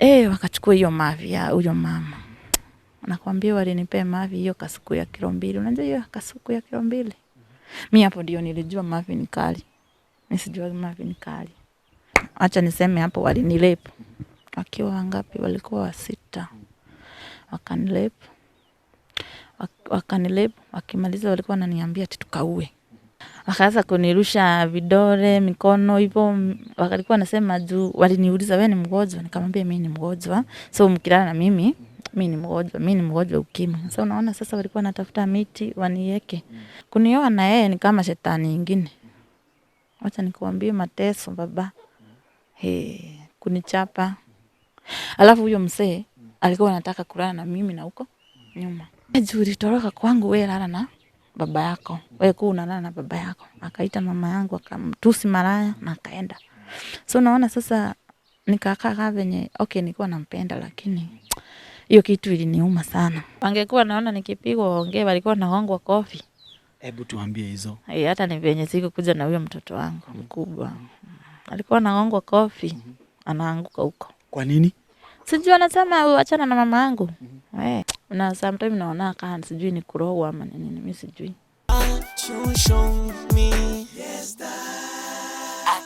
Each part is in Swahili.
Wakachukua hiyo mavi ya huyo mama. Nakwambia walinipea mavi hiyo kasuku ya kilo 2. Unajua hiyo kasuku ya kilo 2? Mimi hapo ndio nilijua mavi ni kali. Nisijua mavi ni kali. Acha niseme hapo walinilepu. Wakiwa wangapi? Walikuwa 6. Wakanilepu. Wakimaliza walikuwa wananiambia ati tukaue. Wakaanza kunirusha vidole, mikono hivyo. Walikuwa wanasema juu waliniuliza wewe ni mgonjwa? Nikamwambia mimi ni mgonjwa. So mkilala na mimi ni mgonjwa ukimwi. So unaona sasa walikuwa wanatafuta miti waniweke. Kunioa na yeye ni kama shetani nyingine. Acha nikwambie mateso baba. Kunichapa. Alafu huyo mzee alikuwa anataka kulala na mimi na huko nyuma. Juu ulitoroka kwangu, wewe lala na baba yako. Wewe unalala na baba yako. Akaita mama yangu akamtusi malaya na akaenda. So naona sasa nikakaa venye nilikuwa nampenda, lakini hiyo kitu iliniuma sana. Wangekuwa naona nikipigwa ongea, walikuwa naongwa kofi. Hebu tuambie hizo. Hata ni venye siku kuja na huyo mtoto wangu mkubwa. Alikuwa naongwa kofi, anaanguka huko. Kwa nini? Sijui, anasema achana na mama yangu. Na sometimes naona kama sijui ni kuroho ama nini, mimi sijui. I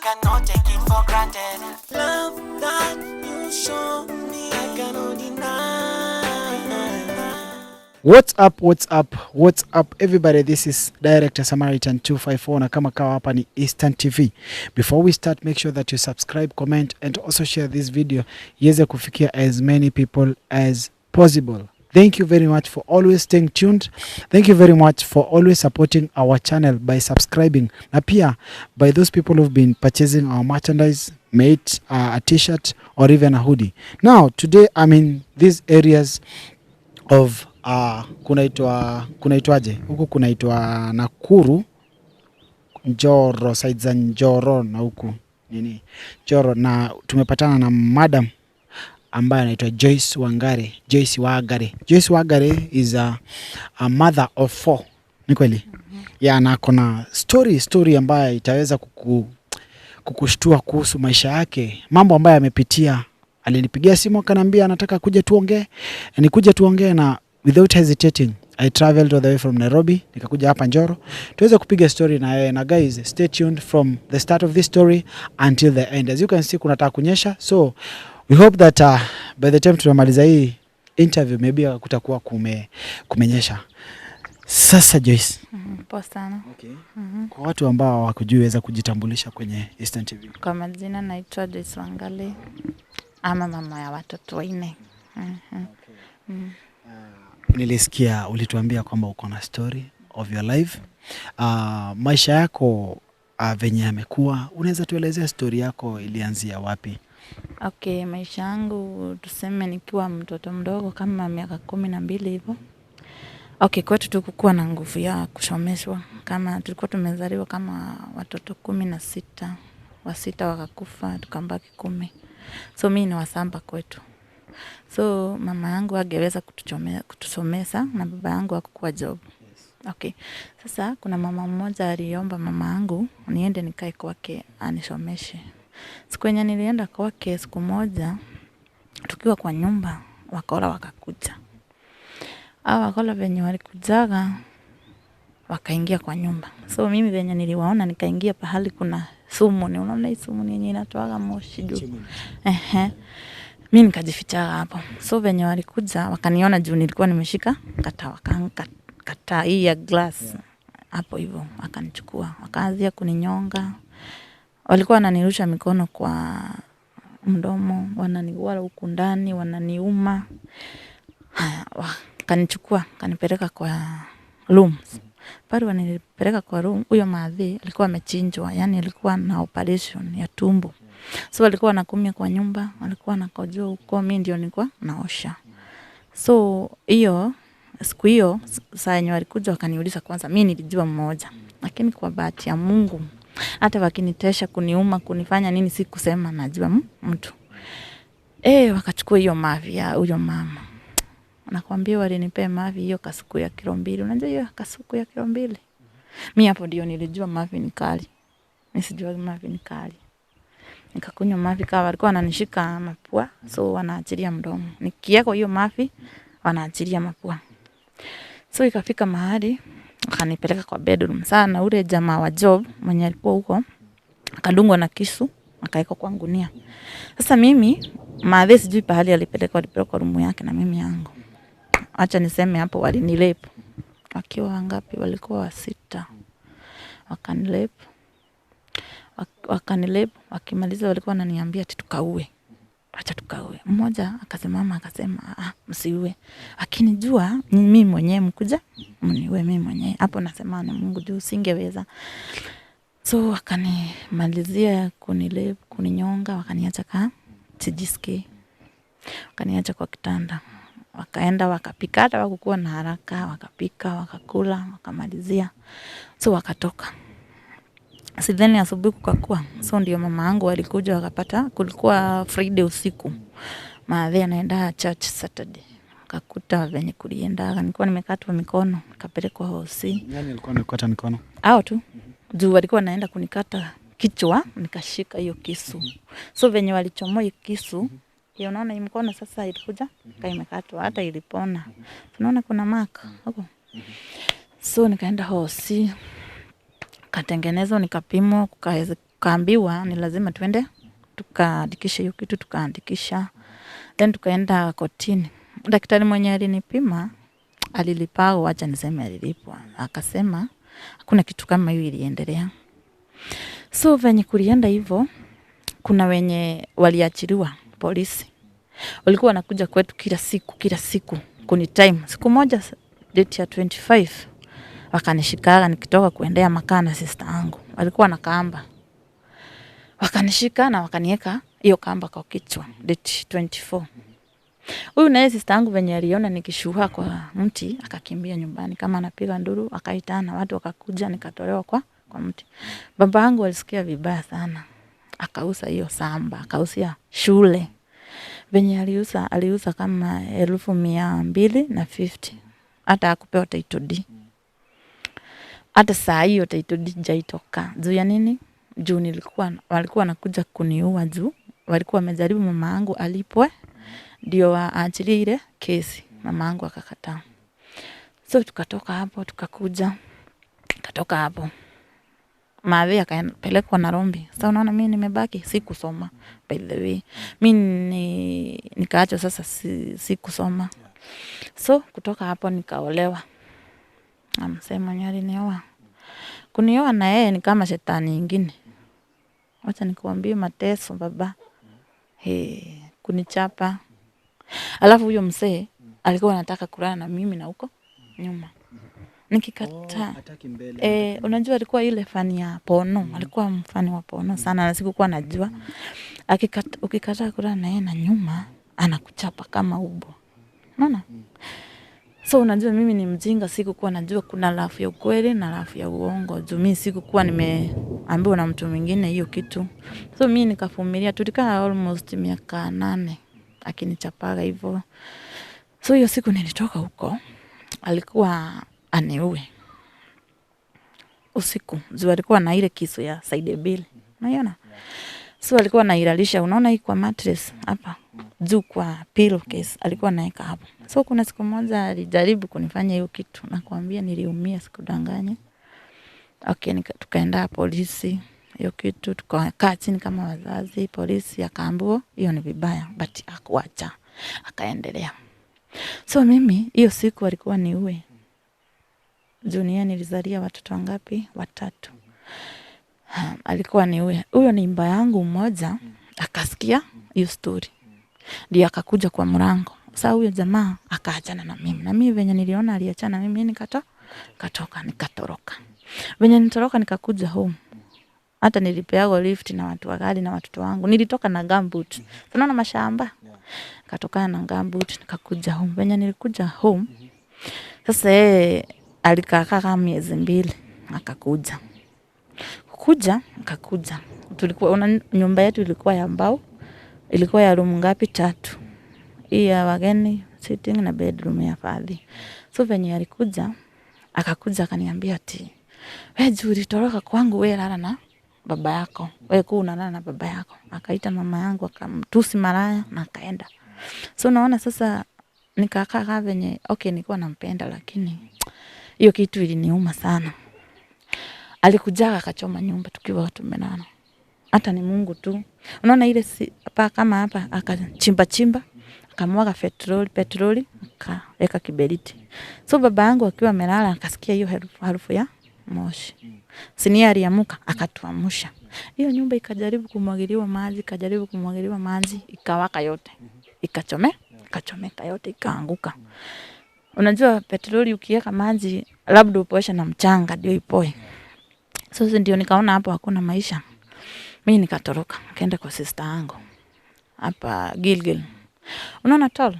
cannot take it for granted. Love that you show me, I cannot deny. What's up everybody? This is Director Samaritan 254 na kama kawa hapa ni Eastern TV. Before we start, make sure that you subscribe, comment and also share this video iweze kufikia as many people as possible. Thank you very much for always staying tuned. Thank you very much for always supporting our channel by subscribing. Na pia by those people who've been purchasing our merchandise, made a t-shirt or even a hoodie. Now, today I'm in these areas of kunaitwaje? Huku kunaitwa Nakuru, Njoro, side za Njoro na huku nini? Njoro, na tumepatana na madam ambaye anaitwa Joyce Wangare. Joyce Wangare is a mother of 4. Ni kweli? Na kuna story ambayo itaweza kukushtua kuhusu maisha yake, mambo ambayo amepitia. Alinipigia simu akaniambia anataka kuja tuongee. Nikuja tuongee, na without hesitating I traveled all the way from Nairobi nikakuja hapa Njoro tuweze kupiga story na yeye. Na guys, stay tuned from the start of this story until the end. As you can see, kunataka kunyesha, so we hope that by the time tunamaliza hii interview maybe kutakuwa kumenyesha. Sasa Joyce, Poa sana. Okay. Kwa watu ambao hawakujui, weza kujitambulisha kwenye Eastern TV. Kwa majina naitwa Joyce Wangare, ama mama ya watoto 4. Nilisikia ulituambia kwamba uko na story of your life. Maisha yako venye yamekuwa, unaweza tuelezea story yako ilianzia wapi? Maisha yangu tuseme nikiwa mtoto mdogo kama miaka 12 hivyo. Kwetu tulikuwa na nguvu ya kushomeshwa. Kama tulikuwa tumezaliwa kama watoto 16, wa 6 wakakufa, tukambaki 10. So mimi ni wasamba kwetu. So mama yangu angeweza kutusomesha na baba yangu hakukuwa job. Sasa kuna mama mmoja aliomba mama yangu niende nikae kwake anisomeshe. Siku yenye nilienda kwake, siku moja tukiwa kwa nyumba, wakora wakakuja. Wakora venye walikujaga wakaingia kwa nyumba. So mimi venye niliwaona nikaingia pahali kuna sumu. Ni unaona hii sumu yenye inatoaga moshi juu. Mimi nikajificha hapo. So venye walikuja wakaniona juu nilikuwa nimeshika kata hii ya glass hapo hivyo, wakanichukua wakaanza kuninyonga. Walikuwa wananirusha mikono kwa mdomo, wananiwala huku ndani, wananiuma. Wakanichukua kanipeleka kwa rooms. Pale wananipeleka kwa room, huyo madhi alikuwa amechinjwa, yani alikuwa na operation ya tumbo. So walikuwa wanakumia kwa nyumba, walikuwa wanakojoa huko, mimi ndio nilikuwa naosha. So siku hiyo saa yenye walikuja wakaniuliza kwanza, mimi nilijua mmoja. Lakini kwa bahati ya Mungu, hata wakinitesha kuniuma kunifanya nini sikusema najua mtu. Wakachukua hiyo mavi ya huyo mama. Nakwambia walinipea mavi hiyo kasuku ya kilo 2. Unajua hiyo kasuku ya kilo 2? Mimi hapo ndio nilijua mavi ni kali. Nisijua mavi ni kali. nikakunywa mafi. Kawa walikuwa wananishika mapua, so wanaachilia mdomo. Nikiweka hiyo mafi wanaachilia mapua. So ikafika mahali akanipeleka kwa bedroom sana. Ule jamaa wa job mwenye alikuwa huko akadungwa na kisu akaeka kwa gunia. Sasa mimi madhe sijui pahali alipeleka rumu yake na mimi yangu. Acha niseme hapo walinilepu. Wakiwa wangapi? Walikuwa 6. Wakanilepu. Wakimaliza walikuwa wananiambia ati tukaue. Acha tukaue. Mmoja akasimama akasema msiue. Akinijua mimi mwenyewe mkuja mniue mimi mwenyewe. Hapo nasema na Mungu juu singeweza. So wakanimalizia kunilepu, kuninyonga, wakaniacha kama sijisikii. Wakaniacha kwa kitanda. Wakaenda wakapika, hata hawakuwa na haraka, wakapika, wakakula, wakamalizia. So wakatoka. Sidhani asubuhi kukakua. So ndio mama yangu alikuja wakapata kulikuwa Friday usiku. Madhe anaenda church Saturday. Akakuta venye kulienda, nilikuwa nimekatwa mikono, nikapelekwa hosi. Nani alikuwa anakata mikono? Hao tu. Juu walikuwa naenda kunikata kichwa, nikashika hiyo kisu. So venye walichomoa hiyo kisu, ya unaona hii mkono sasa ilikuja, imekatwa, hata ilipona. Unaona kuna mark huko. So nikaenda hosi, katengenezwa, nikapimwa, kukaambiwa ni lazima tuende tukaandikisha hiyo kitu, tukaandikisha. Then tukaenda kotini. Daktari mwenye alinipima alilipa, acha niseme alilipwa. Akasema hakuna kitu kama hiyo iliendelea. So venye kulienda hivyo, kuna wenye waliachiliwa polisi. Walikuwa wanakuja kwetu kila siku kuni time. Siku moja date ya 25 wakanishika nikitoka kuendea makaa na sister yangu. Walikuwa na kamba. Wakanishika na wakaniweka hiyo kamba kwa kichwa date 24. Huyu naye sister yangu venye aliona nikishuha kwa mti akakimbia nyumbani kama anapiga nduru, akaitana watu wakakuja, nikatolewa kwa mti. Baba yangu alisikia vibaya sana. Akauza hiyo samba, akauza shule. Venye aliuza kama 250. Hata hakupewa title deed. Hata saa hiyo title deed haijatoka. Juu ya nini? Juu walikuwa wanakuja kuniua juu. Walikuwa wamejaribu mama yangu alipwe ndio waachilie ile kesi. Mama yangu akakataa. So tukatoka hapo, katoka hapo. Madhe akapelekwa Nairobi. Sasa unaona mimi nimebaki sikusoma by the way. Mimi nikaacha sasa sikusoma. So kutoka hapo nikaolewa. Amsema nyari nioa. Kunioa na yeye ni kama shetani nyingine. Acha nikuambie mateso baba. Kunichapa. Alafu huyo mzee alikuwa anataka kulala na mimi na huko nyuma. Nikikataa. Hataki mbele. Unajua alikuwa ile fani ya pono. Alikuwa mfani wa pono sana na sikuwa najua. Ukikataa kulala na yeye na nyuma anakuchapa kama ubo. Unaona? So unajua mimi ni mjinga, sikuwa najua kuna lafu ya ukweli na lafu ya uongo. Juu mimi sikuwa nimeambiwa na mtu mwingine hiyo kitu. So mimi nikavumilia, tulikaa almost miaka 8 akinichapaga hivyo. So hiyo siku nilitoka huko, alikuwa aniue usiku. Juu alikuwa na ile kisu ya side bill. Unaiona? So alikuwa anailalisha, unaona hii kwa mattress hapa. Juu kwa pillowcase alikuwa anaweka hapo. So kuna siku moja alijaribu kunifanya hiyo kitu, nakwambia niliumia, sikudanganya. Okay, tukaenda polisi. Hiyo kitu tukakaa chini kama wazazi, polisi akaambiwa hiyo ni vibaya, but hakuacha. Akaendelea. So mimi hiyo siku alikuwa niue. Junior nilizalia watoto wangapi? 3. Alikuwa niue. Huyo ni mba yangu mmoja akasikia hiyo story. Ndio akakuja kwa mlango. Sasa huyo jamaa akaachana na mimi. Na mimi venye niliona aliachana na mimi nikatoroka. Venye nitoroka nikakuja home. Hata nilipewa lift na watu wa gari na watoto wangu. Nilitoka na gumboot. Unaona mashamba? Katoka na gumboot nikakuja home. Venye nilikuja home. Sasa yeye alikaa kama miezi 2 akakuja. Akakuja. Tulikuwa nyumba yetu ilikuwa ya mbao. Ilikuwa ya room ngapi? 3. Hii ya wageni sitting na bedroom ya fadhi. So venye alikuja, akakuja akaniambia ati, "Wewe juu ulitoroka kwangu, wewe lala na baba yako, wewe kuwa unalala na baba yako. Akaita mama yangu akamtusi malaya na akaenda. So naona sasa nikakaa venye okay, nilikuwa nampenda lakini hiyo kitu iliniuma sana. Alikuja akachoma nyumba tukiwa tumelala. Hata ni Mungu tu. Unaona ile hapa kama hapa akachimba akamwaga petroli akaweka kiberiti. So baba yangu akiwa amelala akasikia hiyo harufu ya moshi. Sinia aliamuka akatuamsha. Hiyo nyumba ikajaribu kumwagiliwa maji, ikawaka yote. Ikachomeka yote, ikaanguka. Unajua petroli ukiweka maji labda upoesha na mchanga ndio ipoe. So ndio nikaona hapo hakuna maisha. Mimi nikatoroka, nikaenda kwa sister yangu hapa Gilgil. Unaona tol?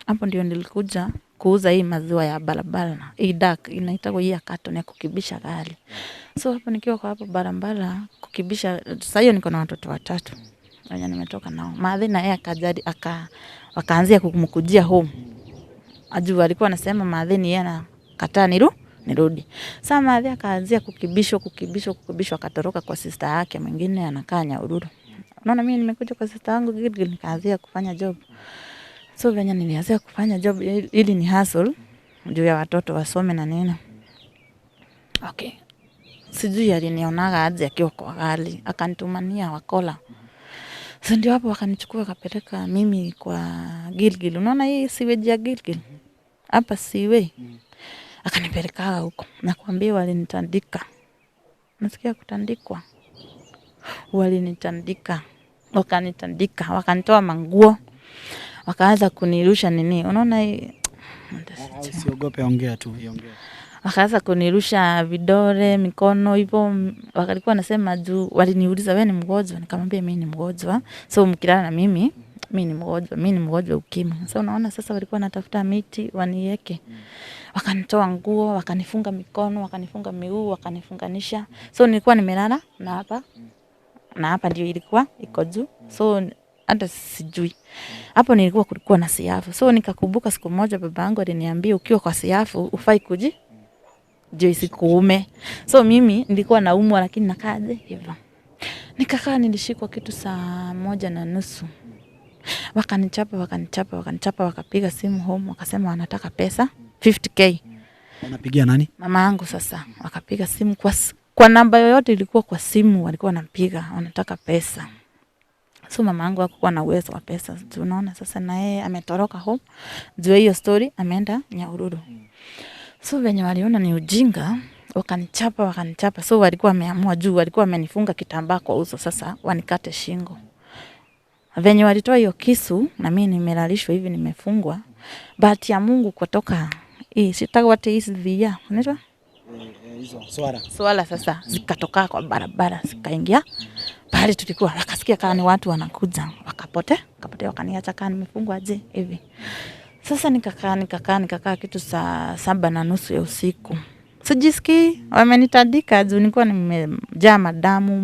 Hapo ndio nilikuja kuuza hii maziwa ya barabara. Hii dark inaitwa hii ya carton ya kukibisha gari. So hapo nikiwa kwa hapo barabara kukibisha, sasa hiyo niko na watoto 3. Wenye nimetoka nao. Madhi na yeye akajadi wakaanzia kumkujia home. Ajua alikuwa anasema madhi ni yeye anakataa nirudi. Sasa madhi akaanzia kukibishwa akatoroka kwa sister yake mwingine anakaa Nyahururu. Unaona mimi nimekuja kwa sister yangu Gilgil nikaanzia kufanya job. So venye nilianzia kufanya job ili ni hustle juu ya watoto wasome na nini. Okay. Sijui alinionaga aje akiwa kwa gari akanitumania wakola. Sasa ndio hapo wakanichukua akapeleka mimi kwa Gilgil. Unaona hii siweji ya Gilgil? Hapa siwe. Akanipeleka huko. Nakwambia walinitandika. Nasikia kutandikwa. Walinitandika. Wakanitandika, wakanitoa manguo. Wakaanza kunirusha nini? Unaona hii usiogope, ongea tu. Wakaanza kunirusha vidole, mikono hivyo. Walikuwa nasema juu waliniuliza wewe ni mgonjwa? Nikamwambia mimi ni mgonjwa. So mkilala na mimi ni mgonjwa ukimwi. So unaona sasa walikuwa natafuta miti waniweke. Wakanitoa nguo, wakanifunga mikono, wakanifunga miguu, wakanifunganisha. So nilikuwa nimelala na hapa ndio ilikuwa iko juu. So hata sijui. Hapo kulikuwa na siafu. So nikakumbuka siku moja baba yangu aliniambia ukiwa kwa siafu ufai juu isikuume. So mimi nilikuwa naumwa lakini nakaje hivyo. Nikakaa nilishikwa kitu saa 1:30. Wakanichapa wakapiga simu home wakasema wanataka pesa 50k. Wanapigia nani? Mama yangu sasa. Wakapiga simu kwa namba yoyote ilikuwa kwa simu walikuwa wanapiga wanataka pesa. So mama yangu hakuwa na uwezo wa pesa. Tunaona sasa na yeye ametoroka home. Juu hiyo story ameenda Nyahururu. So venye waliona ni ujinga, wakanichapa. So walikuwa wameamua juu, walikuwa wamenifunga kitambaa kwa uso sasa wanikate shingo. Venye walitoa hiyo kisu na mimi nimelalishwa hivi nimefungwa. Bahati ya Mungu kutoka sitaka wate hizi via. Unaitwa? Hizo swala sasa zikatoka kwa barabara zikaingia. Pale tulikuwa wakasikia kama ni watu wanakuja, wakapotea wakaniacha kama nimefungwa aje hivi. Sasa nikakaa kitu saa 7:30 ya usiku. Sijisikii wamenitandika juu nilikuwa nimejaa madamu,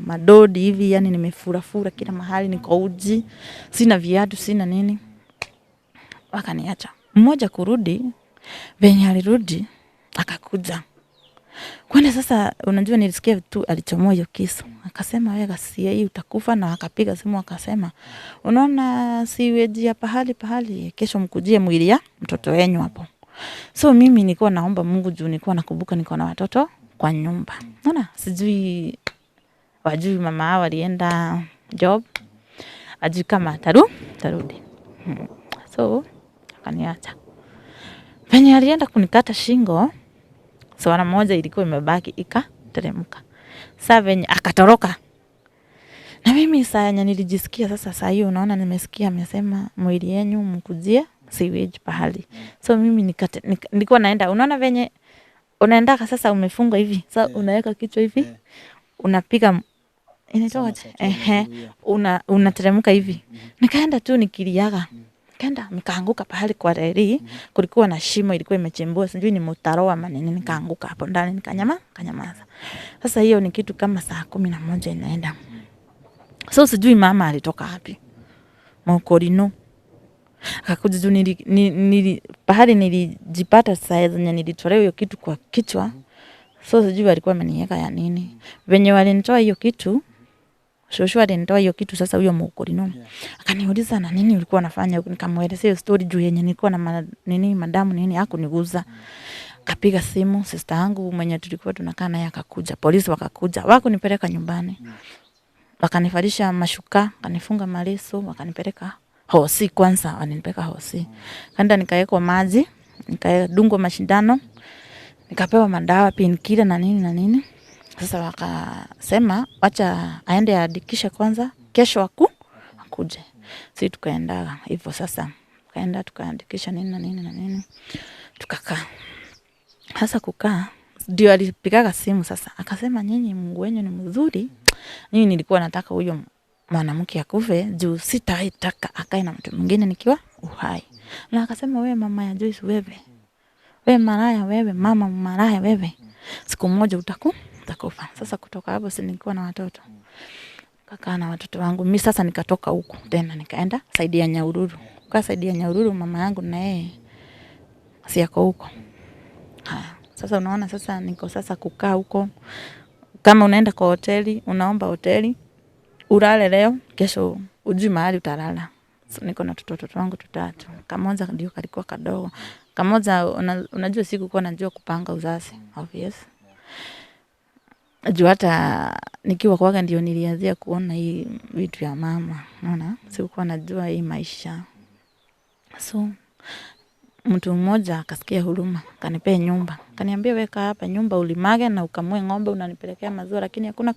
madodi hivi yani nimefura kila mahali niko uji. Sina viatu, sina nini. Wakaniacha. Mmoja kurudi, venye alirudi akakuja. Kwani sasa unajua nilisikia tu alichomoa hiyo kisu. Akasema wewe Gasia hii utakufa, na akapiga simu akasema unaona siweji ya pahali kesho mkujie mwili ya mtoto wenyu hapo. So mimi nilikuwa naomba Mungu juu nilikuwa nakumbuka niko na watoto kwa nyumba. Unaona sijui wajui mama hao alienda job. Ajui kama tarudi. So akaniacha. Venye alienda kunikata shingo. Swala moja ilikuwa imebaki ikateremka. Sasa venye akatoroka. Na mimi saa nilijisikia sasa saa hiyo unaona nimesikia amesema mwili yenu mkujie siweji pahali. So mimi nilikuwa naenda unaona venye unaenda sasa umefungwa hivi. Sasa unaweka kichwa hivi. Unapiga inaitwa unateremka hivi. Nikaenda tu nikiliaga. Nikaanguka pahali kwa reli, kulikuwa na shimo ilikuwa imechimbwa, sijui ni mtaro ama nini, nikaanguka hapo ndani nikanyamaza. Sasa hiyo ni kitu kama saa 11 inaenda. So sijui mama alitoka wapi. Maukorino. Akakuja juu pahali nilijipata saa zenye nilitolewa hiyo kitu kwa kichwa. So sijui walikuwa wameniweka ya nini. Venye walinitoa hiyo kitu, shosho alinitoa hiyo kitu sasa huyo mukurino. Akaniuliza na nini ulikuwa unafanya huko, nikamwelezea story juu yenye nilikuwa na madamu nini hakuniguza. Kapiga simu sister yangu mwenye tulikuwa tunakaa naye akakuja. Polisi wakakuja. Wakunipeleka nyumbani. Wakanivalisha mashuka, kanifunga maleso, wakanipeleka hosi kwanza, wanipeleka hosi. Kaenda nikawekwa maji, nikadungwa mashindano, nikapewa madawa painkiller na nini. Sasa wakasema wacha aende aandikishe kwanza, kesho akuje. Sisi tukaenda hivyo sasa. Tukaenda tukaandikisha nini. Tukakaa. Sasa kukaa ndio alipigaga simu sasa. Akasema nyinyi Mungu wenyu ni mzuri. Mimi nilikuwa nataka huyo mwanamke akufe juu sitaitaka akae na mtu mwingine nikiwa uhai. Na akasema wewe mama ya Joyce wewe. Wewe malaya wewe, mama malaya wewe. Siku moja utakufa. Sasa kutoka hapo si nilikuwa na watoto. Kakaa na watoto wangu. Mimi sasa nikatoka huko tena nikaenda saidi ya Nyahururu. Kwa saidi ya Nyahururu mama yangu na yeye si yako huko. Sasa unaona sasa niko sasa kukaa huko. Kama unaenda kwa hoteli, unaomba hoteli, ulale leo, kesho ujui mahali utalala. So niko na watoto wangu 3. Kamoja ndio kalikuwa kadogo. Kamoja unajua sikuwa najua kupanga uzazi, obvious. Juu hata nikiwa kwake ndio nilianzia kuona hii vitu ya mama, unaona? Sikuwa najua hii maisha. So mtu mmoja akasikia huruma, kanipea nyumba. Kaniambia weka hapa nyumba ulimage na ukamue ng'ombe unanipelekea maziwa lakini hakuna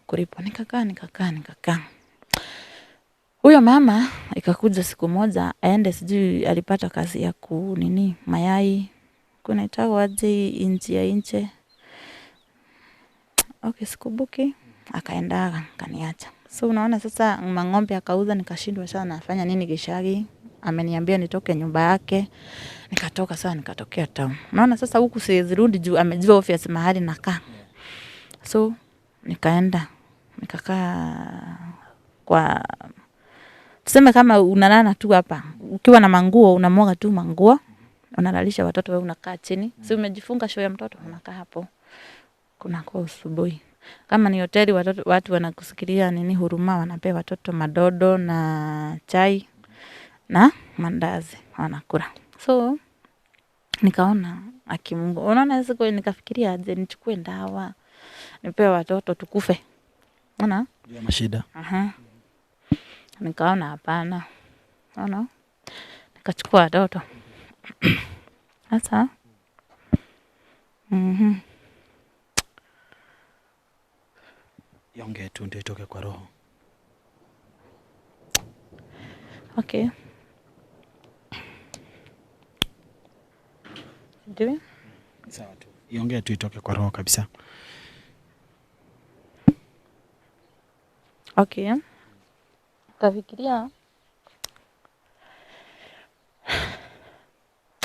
kulipo. Nikakaa. Huyo mama ikakuja siku moja aende sijui alipata kazi ya mayai. Kuna itago aje inche. Okay, sikubuki. Akaenda kaniacha. So unaona sasa mang'ombe akauza nikashindwa sana nafanya nini Gishagi. Ameniambia nitoke nyumba yake. Nikatoka sana nikatokea town. Unaona sasa huku siwezi rudi juu amejua office mahali nakaa. So nikaenda nikakaa kwa tuseme kama unalala tu hapa. Ukiwa na manguo unamwaga tu manguo. Unalalisha watoto wewe unakaa chini. Si umejifunga show ya mtoto unakaa hapo. Kuna kwa asubuhi. Kama ni hoteli watu wanakusikilia nini huruma wanapea watoto madodo na chai na mandazi wanakula. So nikaona Mungu. Unaona siku nikafikiria aje nichukue dawa. Nipewe watoto tukufe. Unaona? Ndio mashida. Nikaona hapana. Unaona? Nikachukua watoto. Sasa Yonge tu ndio itoke kwa roho. Okay. Ndio. Sawa tu. Yonge tu itoke kwa roho kabisa. Okay. Kafikiria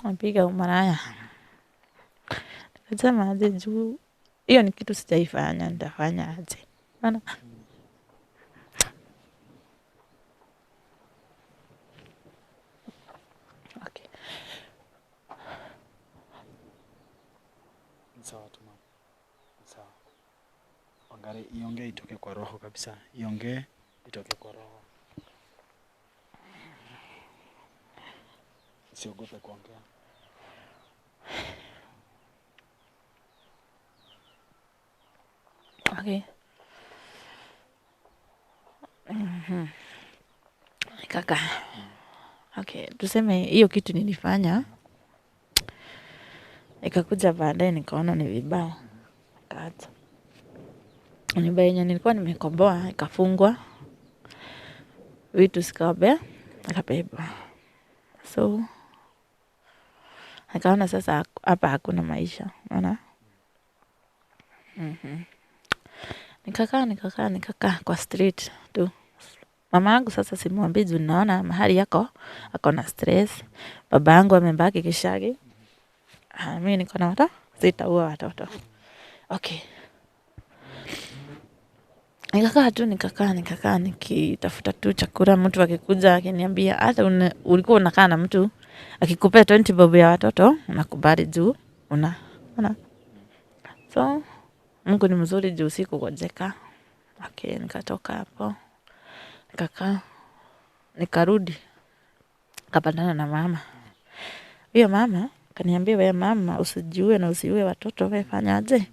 apiga umaraya. Nikasema aje juu hiyo ni kitu sijaifanya nitafanya aje. Maana okay. Sawa tu mama. Sawa. Angalia Yonge itoke kwa roho kabisa. Yonge itoke kwa roho. Usiogope kuongea. Okay. Kaka. Okay, tuseme hiyo kitu nilifanya. Ikakuja baadaye nikaona ni vibaya. Kaacha. Nyumba yenye nilikuwa nimekomboa ikafungwa. Vitu ikabebwa. So nikaona sasa hapa hakuna maisha, unaona? Nikakaa kwa street tu. Mama yangu sasa simwambii juu naona mahali yako ako na stress. Baba yangu amebaki Gishagi. Mimi niko na watoto, sitaua watoto. Okay. Nikakaa nikitafuta tu chakula, mtu akikuja akiniambia hata ulikuwa unakaa na mtu akikupea 20 bob ya watoto unakubali juu una So Mungu ni mzuri juu sikungojeka. Okay, nikatoka hapo. Nikakaa. Nikarudi. Nikapatana na mama. Huyo mama kaniambia, wewe mama usijiue na usiue watoto, wewe fanya aje?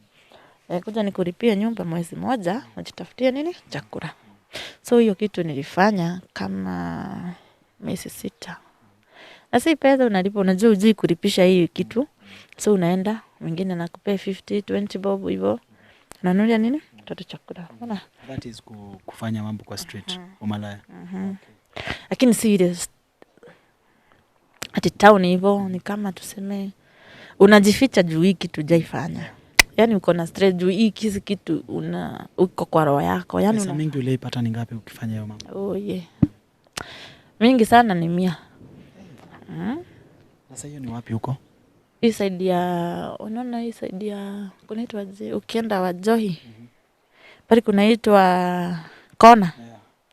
Kuja nikulipie nyumba mwezi moja, ujitafutie nini? Chakula. So hiyo kitu nilifanya kama miezi 6. Na si pesa unalipa, unajua hujui kulipisha hii kitu. So unaenda, mwingine anakupea 50, 20 bob hivyo. Unanunulia nini? Mtoto chakula. Unaona? That is kufanya mambo kwa street, umalaya. Lakini si ile ati town hivyo, ni kama tuseme unajificha juu hii kitu hujaifanya. Yaani uko na stress juu hii kitu uko kwa roho yako. Yaani Pesa mingi uliipata ni ngapi ukifanya hiyo mambo? Oh yeah. Mingi sana ni 100. Sasa hiyo ni wapi huko? Hii side ya, unaona hii side ya kunaitwa je, ukienda Wajohi. Pale kunaitwa Kona.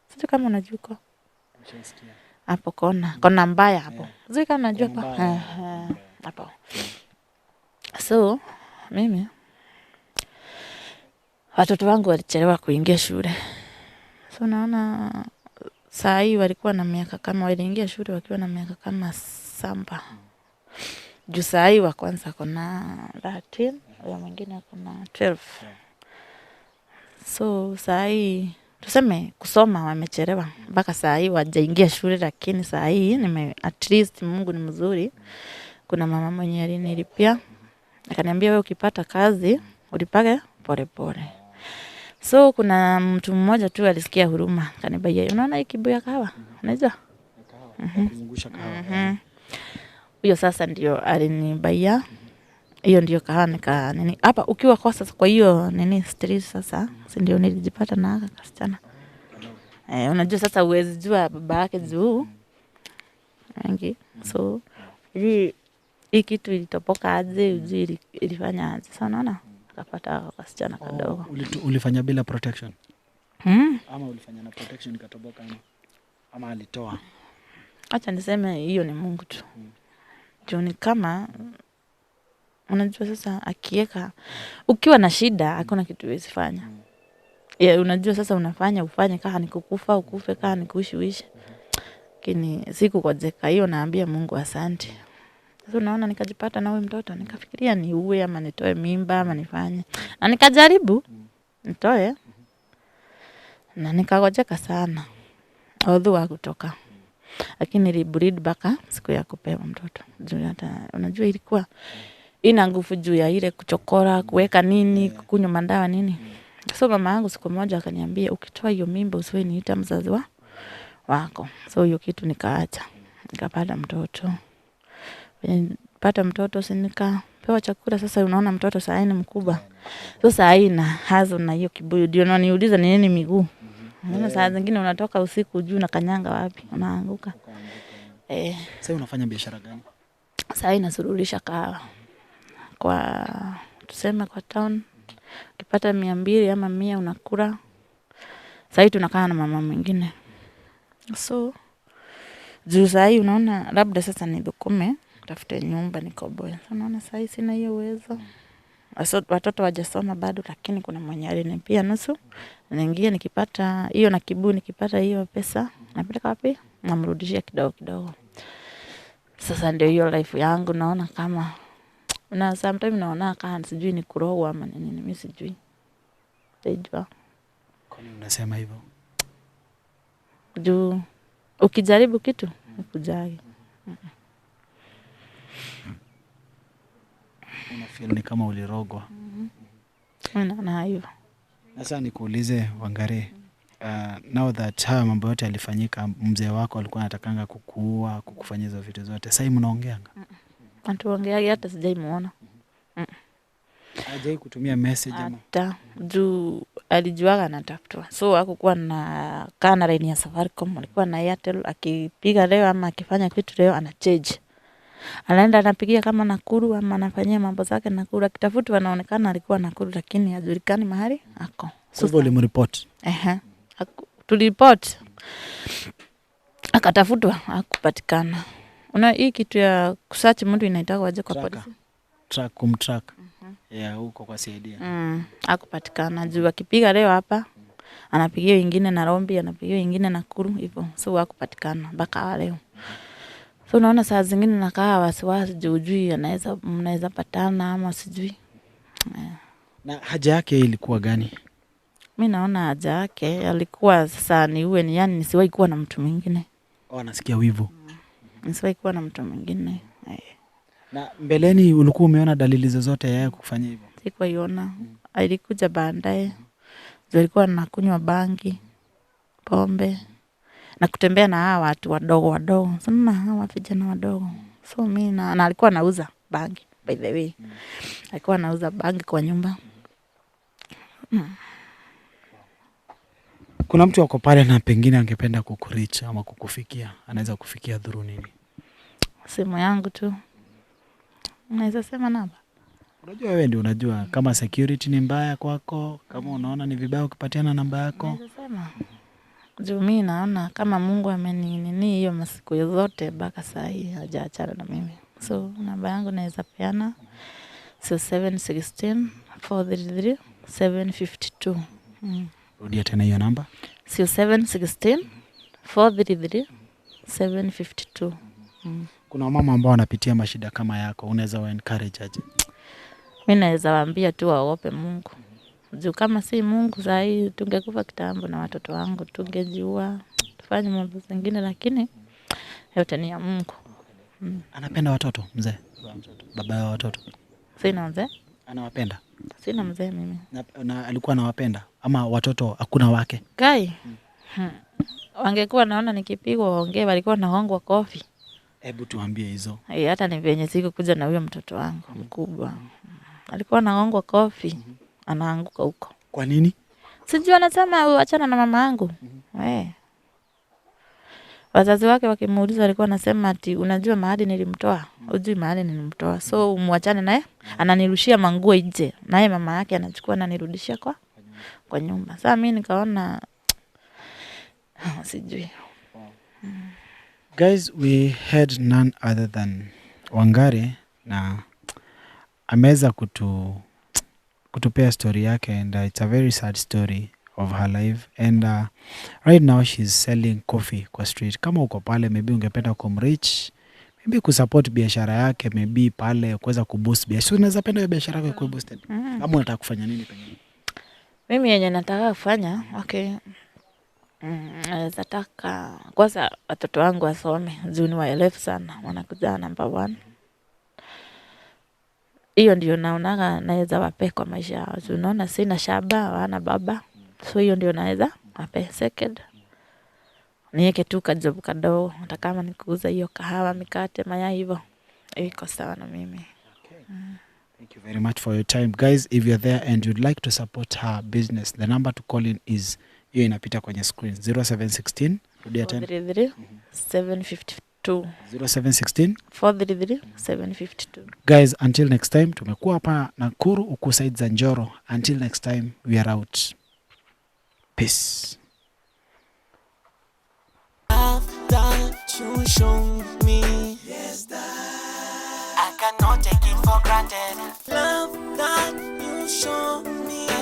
Sijui kama unajua huko. Hapo Kona mbaya hapo. Sijui kama unajua hapo. Hapo. So mimi watoto wangu walichelewa kuingia shule. So naona saa hii walikuwa na miaka kama, waliingia shule wakiwa na miaka kama 7. Juu saa hii wa kwanza kuna 13, ya mwingine kuna 12. So saa hii tuseme kusoma wamechelewa mpaka saa hii wajaingia shule, lakini saa hii at least Mungu ni mzuri. Kuna mama mwenye alinilipia akaniambia, wewe ukipata kazi ulipage pole pole. So kuna mtu mmoja tu alisikia huruma, kanibaia, unaona hii kibuyu ya kahawa? Unajua? Kuzungusha kahawa. Huyo sasa ndio alinibaia. Hiyo ndio kahawa nini. Hapa ukiwa kwa sasa kwa hiyo nini street sasa, si ndio nilijipata na aka kasichana. Unajua sasa huwezi jua baba yake juu. Wengi. So hii kitu ilitopoka aje, ujui ilifanya aje. Sasa unaona? Akapata kasichana kadogo. Ulifanya bila protection? Ama ulifanya na protection ikatoboka ama alitoa? Acha niseme hiyo ni Mungu tu. Juu ni kama unajua sasa akiweka ukiwa na shida hakuna kitu huwezi fanya. Unajua sasa ufanye kama ni kukufa ukufe, kama ni kuishi uishi. Lakini sikungojeka, hiyo naambia Mungu asante. Sasa unaona nikajipata na huyu mtoto, nikafikiria ni uwe ama nitoe mimba ama nifanye. Na nikajaribu nitoe. Na nikagojeka sana. Although hakutoka. Lakini nilibreed mpaka siku ya kupewa mtoto. Juu hata unajua ilikuwa ina nguvu juu ya ile kuchokora, kuweka nini, kukunywa madawa nini. So mama yangu siku moja akaniambia, ukitoa hiyo mimba usiwe niita mzazi wako. So hiyo kitu nikaacha. Nikapata mtoto. Pata mtoto si nikapewa chakula. Sasa unaona mtoto saa hii ni mkubwa. So saa hii na hazo na hiyo kibuyu. Ndio unaniuliza ni nini miguu. Unaona saa zingine unatoka usiku juu na kanyanga wapi, unaanguka. Sasa unafanya biashara gani? Saa hii nasururisha kahawa. Kwa tuseme kwa town ukipata 200 ama 100 unakula. Saa hii tunakaa na mama mwingine. So juu saa hii unaona labda sasa nidhukume tafute nyumba nikoboe. So unaona saa hii sina hiyo uwezo. Watoto wajasoma bado, lakini kuna mwenye alinipia nusu. Naingia nikipata hiyo na kibuyu, nikipata hiyo pesa napeleka wapi? Namrudishia kidogo kidogo. Sasa ndio hiyo life yangu naona kama na sometimes naona kama sijui ni kuroho ama nini, mimi sijui. Sijui. Kwa nini unasema hivyo? Juu ukijaribu kitu ukujagi. Unafeel ni kama ulirogwa. Naona hivyo. Sasa nikuulize Wangari, now that haya mambo yote yalifanyika, mzee wako alikuwa anatakanga kukuua, kukufanyia hizo vitu zote. Sasa hivi mnaongeanga? Hatuongeagi, hata sijaimuona. Hajai kutumia message ama? Hata juu alijuaga anatafutwa. So hakukuwa na kana line ya Safaricom, alikuwa na Airtel. Akipiga leo ama akifanya kitu leo anachange. Anaenda anapigia kama Nakuru ama anafanyia mambo zake Nakuru. Akitafutwa anaonekana alikuwa Nakuru, lakini hajulikani mahali ako. So hivyo ulimreport? Tulireport. Akatafutwa hakupatikana. Una hii kitu ya kusearch mtu inaitaka waje kwa polisi. Kumtrack. Yeah, huko kwa CID. Hakupatikana. Juu akipiga leo hapa, anapigia wengine Nairobi, anapigia wengine Nakuru hivyo. So hakupatikana mpaka leo. So naona saa zingine nakaa wasiwasi juu hujui mnaweza patana ama sijui. Na haja yake ilikuwa gani? Mimi naona haja yake alikuwa sasa ni yani nisiwahi kuwa na mtu mwingine. Anasikia wivu. Nisiwahi kuwa na mtu mwingine. Na mbeleni ulikuwa umeona dalili zozote yeye kufanya hivyo? Sikuiona. Alikuja baadaye. Alikuwa anakunywa bangi, pombe, na kutembea na hawa watu wadogo. Sana hawa vijana wadogo. So mimi na alikuwa anauza bangi by the way. Alikuwa anauza bangi kwa nyumba. Kuna mtu wako pale na pengine angependa kukureach ama kukufikia, anaweza kufikia through nini? Simu yangu tu. Unaweza sema namba? Unajua wewe ndio unajua kama security ni mbaya kwako, kama unaona ni vibaya ukipatiana namba yako. Unaweza sema. Juu mimi naona kama Mungu ameninini hiyo masiku yote mpaka saa hii hajaachana na mimi. So namba yangu naweza peana 0716 433 752. Rudia tena hiyo namba. 0716 433 752. Kuna mama ambao wanapitia mashida kama yako, unaweza wa encourage aje? Mimi naweza waambia tu waogope Mungu. Juu kama si Mungu saa hii tungekufa kitambo na watoto wangu, tungejiua, tufanye mambo mengine, lakini yote ni ya Mungu. Anapenda watoto mzee? Baba wa watoto? Sina mzee. Anawapenda? Sina mzee mimi. Na alikuwa anawapenda ama watoto hakuna wake? Kai. Wangekuwa naona nikipigwa waongee, walikuwa naongwa kofi. Hebu tuambie hizo. Hata ni venye siku kuja na huyo mtoto wangu mkubwa. Alikuwa naongwa kofi, anaanguka huko. Kwa nini? Sijui, anasema uachana na mama yangu. Wazazi wake wakimuuliza alikuwa anasema ati unajua mahali nilimtoa? Hujui mahali nilimtoa. So muachane naye, ananirushia manguo nje. Naye mama yake anachukua ananirudishia kwa nyumba. Sasa mimi nikaona sijui. Guys, we had none other than Wangari, na ameweza kutupea story yake, and it's a very sad story of her life, and right now she's selling coffee kwa street. Kama uko pale maybe ungependa kumreach, maybe kusupport biashara yake, maybe pale kuweza kuboost biashara. Unaweza penda hiyo biashara yako ikuwe boosted. Kama unataka kufanya nini pengine? Mimi yenye nataka kufanya, nataka kwanza watoto wangu wasome, juu ni waelefu sana, wanakuja number 1. Hiyo ndio naonaga naweza wape kwa maisha yao. Unaona sina shamba, hawana baba. So hiyo ndio naweza wape. Second, niweke tu kajob kadogo, hata kama nikuuza hiyo kahawa, mikate, mayai hivyo. Iko sawa na mimi. Thank you very much for your time. Guys, if you're there and you'd like to support her business, the number to call in is hiyo inapita kwenye screen. 0716 rudia tena 752. 0716 433 752. Guys, until next time, tumekuwa hapa Nakuru uku side za Njoro. Until next time, we are out. Peace. Love that you show me, yes, that I cannot take it for granted. Love that you show me.